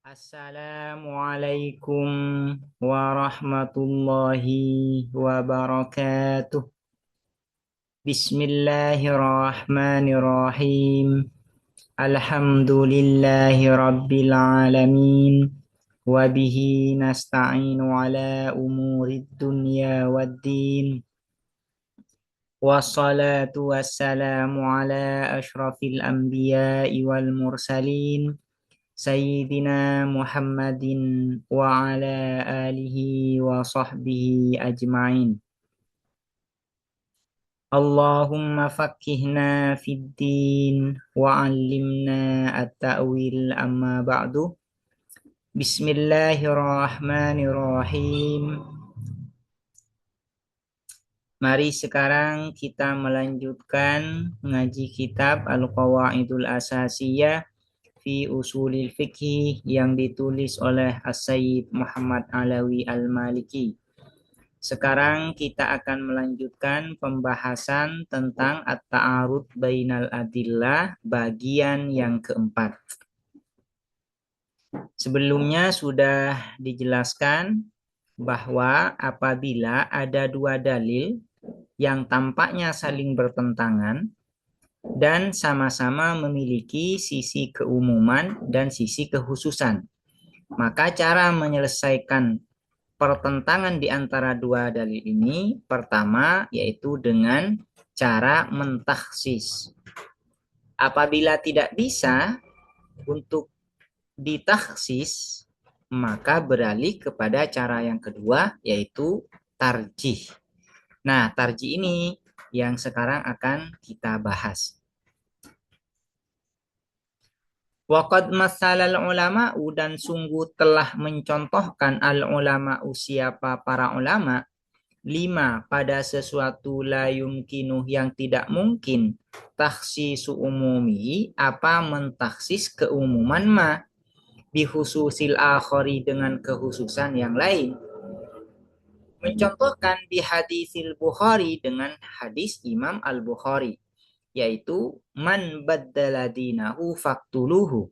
Assalamualaikum warahmatullahi wabarakatuh. Bismillahirrahmanirrahim. Alhamdulillahi rabbil alamin. Wabihi nasta'inu ala umurid dunya waddin. Wassalatu wassalamu ala ashrafil anbiya'i wal mursalin. Sayyidina Muhammadin wa ala alihi wa sahbihi ajma'in. Allahumma fakkihna fid din wa 'allimna at-ta'wil amma ba'du. Bismillahirrahmanirrahim. Mari sekarang kita melanjutkan ngaji kitab Al-Qawaidul Asasiyah fi Usulil Fiqh yang ditulis oleh As-Sayyid Muhammad Alawi Al-Maliki. Sekarang kita akan melanjutkan pembahasan tentang At-Ta'arud Bainal Adillah bagian yang keempat. Sebelumnya sudah dijelaskan bahwa apabila ada dua dalil yang tampaknya saling bertentangan dan sama-sama memiliki sisi keumuman dan sisi kekhususan, maka cara menyelesaikan pertentangan di antara dua dalil ini pertama yaitu dengan cara mentakhsis. Apabila tidak bisa untuk ditakhsis, maka beralih kepada cara yang kedua yaitu tarjih. Nah, tarjih ini yang sekarang akan kita bahas. Waqad masalal ulama'u, dan sungguh telah mencontohkan al-ulama'u siapa para ulama, lima pada sesuatu la yumkinu yang tidak mungkin takhsisu umumi apa mentaksis keumuman ma bihususil akhari dengan kekhususan yang lain. Mencontohkan di hadisil Bukhari dengan hadis Imam Al-Bukhari, yaitu man baddala dinahu faktuluhu.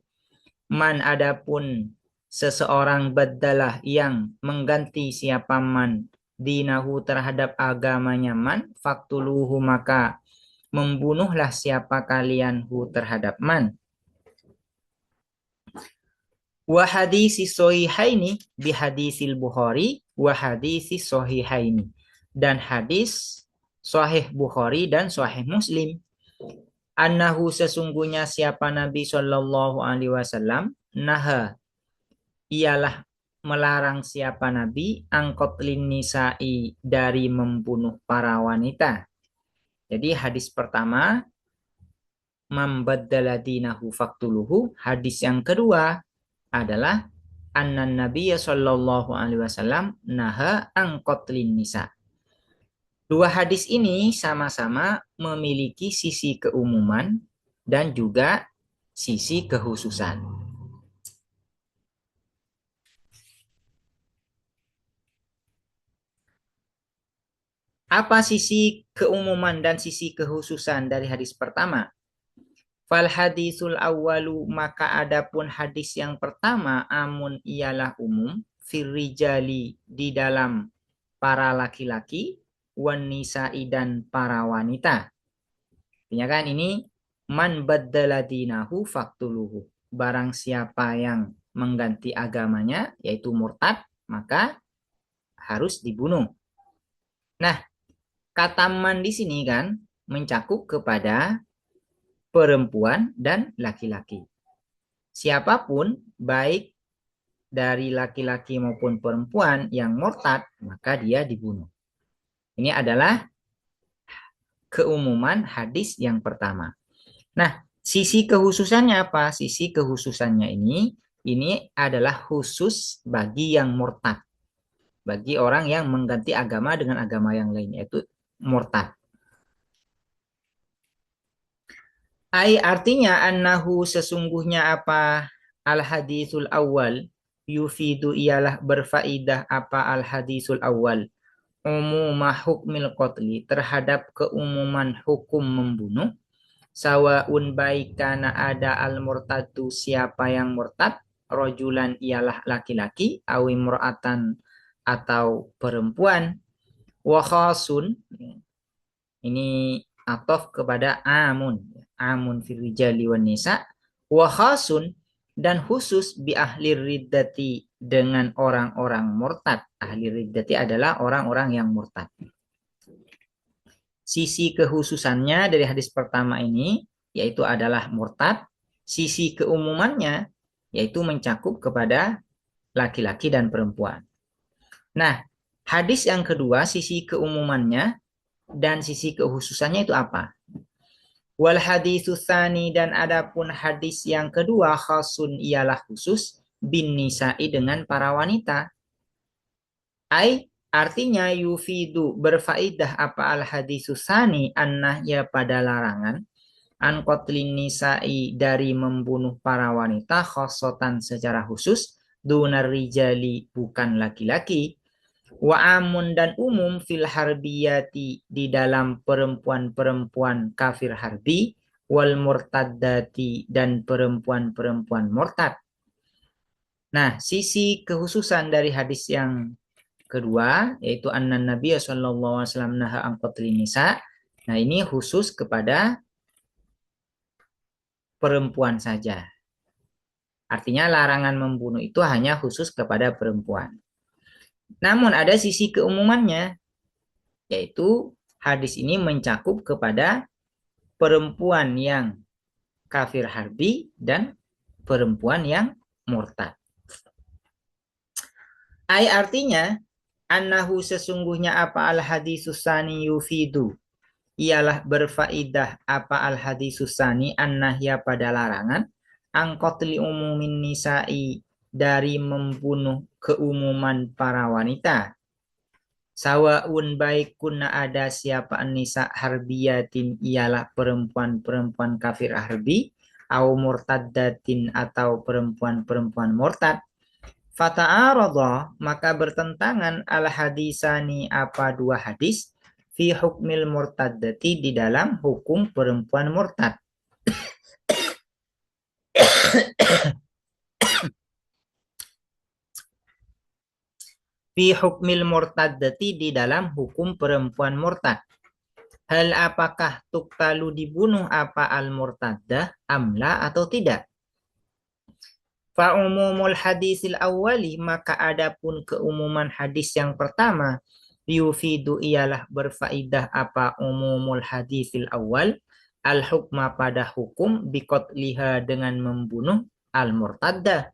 Man adapun seseorang baddalah yang mengganti siapa man dinahu terhadap agamanya man, faktuluhu maka membunuhlah siapa kalian hu terhadap man. Wa hadisi sahihaini bi hadisil Bukhari wa hadisi sahihaini, dan hadis sahih Bukhari dan sahih Muslim. Annahu sesungguhnya siapa Nabi Shallallahu Alaihi Wasallam naha ialah melarang siapa Nabi angkot nisa'i dari membunuh para wanita. Jadi hadis pertama mambaddala dinahu faktuluhu. Hadis yang kedua adalah annan Nabiya Shallallahu Alaihi Wasallam naha angkot nisa. Dua hadis ini sama-sama memiliki sisi keumuman dan juga sisi kekhususan. Apa sisi keumuman dan sisi kekhususan dari hadis pertama? Fal hadisul awwalu, maka adapun hadis yang pertama amun ialah umum firrijali di dalam para laki-laki wan nisa'i dan para wanita. Artinya kan ini man baddala dinahu faktuluhu. Barang siapa yang mengganti agamanya yaitu murtad, maka harus dibunuh. Nah, kata man di sini kan mencakup kepada perempuan dan laki-laki. Siapapun baik dari laki-laki maupun perempuan yang murtad, maka dia dibunuh. Ini adalah keumuman hadis yang pertama. Nah, sisi kekhususannya apa? Sisi kekhususannya ini adalah khusus bagi yang murtad. Bagi orang yang mengganti agama dengan agama yang lain, yaitu murtad. Artinya annahu sesungguhnya apa al hadisul awal yufidu ialah berfaidah apa al hadisul awal umumah hukmil qatli terhadap keumuman hukum membunuh sawaun baik kana ada al murtadu siapa yang murtad rojulan ialah laki-laki, aw imra'atan atau perempuan, wa khasun, ini atof kepada amun fil rijali wan nisa, wa khasun, dan khusus bi ahli riddati, dengan orang-orang murtad. Ahli riddati adalah orang-orang yang murtad. Sisi kekhususannya dari hadis pertama ini yaitu adalah murtad. Sisi keumumannya yaitu mencakup kepada laki-laki dan perempuan. Nah, hadis yang kedua, sisi keumumannya dan sisi kekhususannya itu apa? Wal haditsus tsani, dan adapun hadis yang kedua, khasun ialah khusus bin nisa'i, dengan para wanita. Ai artinya yufidu, berfaidah apa al haditsus tsani annahya, pada larangan, an qatlin nisa'i, dari membunuh para wanita, khosotan secara khusus, dunar rijali, bukan laki-laki, wa amun, dan umum, fil harbiyati, di dalam perempuan-perempuan kafir harbi, wal murtaddati, dan perempuan-perempuan murtad. Nah, sisi kekhususan dari hadis yang kedua yaitu anna Nabi sallallahu alaihi wasallam naha an qatlin nisa. Nah, ini khusus kepada perempuan saja. Artinya larangan membunuh itu hanya khusus kepada perempuan. Namun ada sisi keumumannya, yaitu hadis ini mencakup kepada perempuan yang kafir harbi dan perempuan yang murtad. Ai artinya annahu, sesungguhnya apa al hadisus sani yufidu, ialah berfaidah apa al hadisus sani annahya, pada larangan, angkotli umumin nisa'i, dari membunuh keumuman para wanita. Sawaun, baik kuna, ada siapa, nisa harbiyatin, ialah perempuan-perempuan kafir harbi, au murtaddatin, atau perempuan-perempuan murtad. Fata'aradha, maka bertentangan al hadisani, apa dua hadis, fi hukmil murtaddati, di dalam hukum perempuan murtad. Fi hukmil murtaddati, di dalam hukum perempuan murtad. Hal, apakah tuktalu, dibunuh apa al murtaddah, amla, atau tidak? Fa umumul hadisil awwali, maka adapun keumuman hadis yang pertama, yufidu, ialah berfaidah apa umumul hadisil awal, al hukma, pada hukum, biqatliha, dengan membunuh al murtaddah.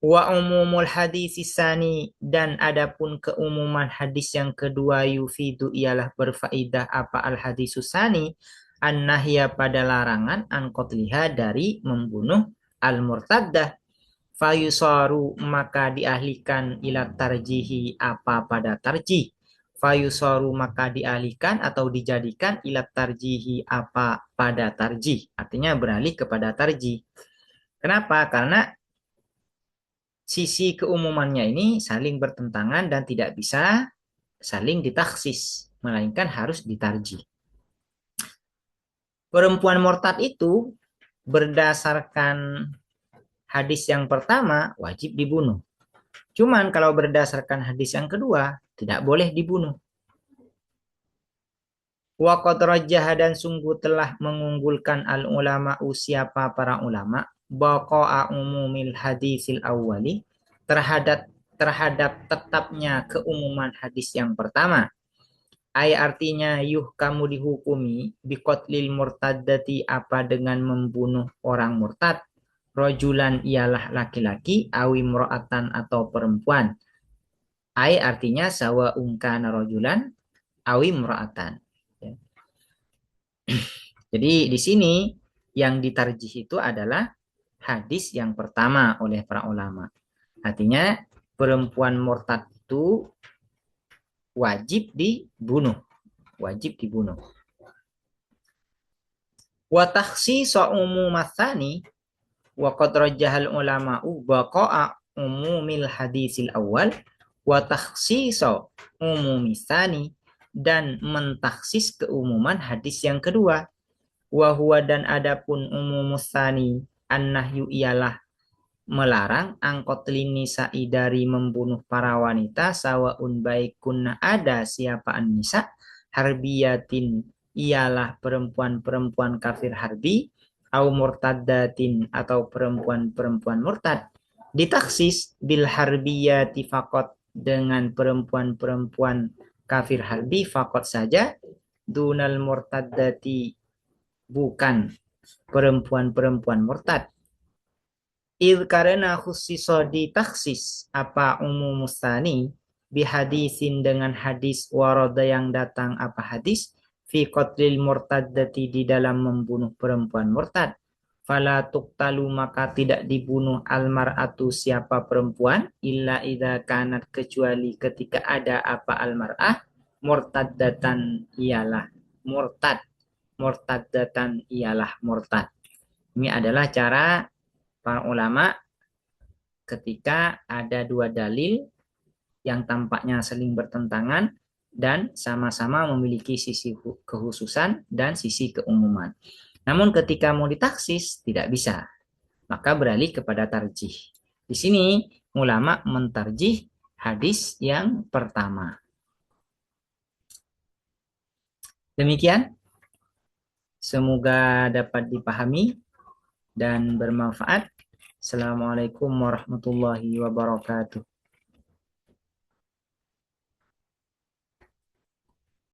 Wa umumul hadis sani, dan adapun keumuman hadis yang kedua, yufidu, ialah berfaidah apa al hadisus sani, an-nahya, pada larangan, an qatliha, dari membunuh al murtaddah. Fayusaru, maka diahlikan, ila tarjihi, apa pada tarjih. Fayusaru, maka dialihkan atau dijadikan, ila tarjihi, apa pada tarjih. Artinya beralih kepada tarjih. Kenapa? Karena sisi keumumannya ini saling bertentangan dan tidak bisa saling ditaksis, melainkan harus ditarjih. Perempuan murtad itu berdasarkan hadis yang pertama wajib dibunuh. Cuman kalau berdasarkan hadis yang kedua tidak boleh dibunuh. Wa qad rajjaha, dan sungguh telah mengunggulkan al ulama, siapa para ulama, baqa'a umumil hadisil awwali, terhadap tetapnya keumuman hadis yang pertama. Ay artinya kamu dihukumi biqatlil murtaddati, apa dengan membunuh orang murtad, rojulan ialah laki-laki, awi mro'atan, atau perempuan. Ai artinya sawa kana rojulan awi mro'atan. Jadi di sini yang ditarjih itu adalah hadis yang pertama oleh para ulama. Artinya perempuan murtad itu wajib dibunuh. Wajib dibunuh. Wa takhsisu umumatsani, wa qad rajjahal ulama'u baqa'a umumil hadisil awal, wa takhsisu umumisani, dan mentaksis keumuman hadis yang kedua. Wa huwa, dan adapun umumusani, an-nahyu ialah melarang angkot nisa'i dari membunuh para wanita sawaun baikunna ada siapa nisa harbiyatin ialah perempuan-perempuan kafir harbi au murtaddatin atau perempuan-perempuan murtad ditaksis bil harbiyati fakot dengan perempuan-perempuan kafir harbi fakot saja dunal murtaddati bukan perempuan-perempuan murtad. Karena khusiso ditaksis apa umum mustani bihadisin dengan hadis waroda yang datang apa hadis fi qatlil murtaddati di dalam membunuh perempuan murtad fala tuqtalu maka tidak dibunuh almar'atu siapa perempuan illa idza kanat kecuali ketika ada apa almar'ah murtaddatan ialah murtad murtaddatan ialah murtad. Ini adalah cara para ulama ketika ada dua dalil yang tampaknya saling bertentangan dan sama-sama memiliki sisi kekhususan dan sisi keumuman. Namun ketika mau ditaksis tidak bisa, maka beralih kepada tarjih. Di sini ulama mentarjih hadis yang pertama. Demikian, semoga dapat dipahami dan bermanfaat. Assalamualaikum warahmatullahi wabarakatuh.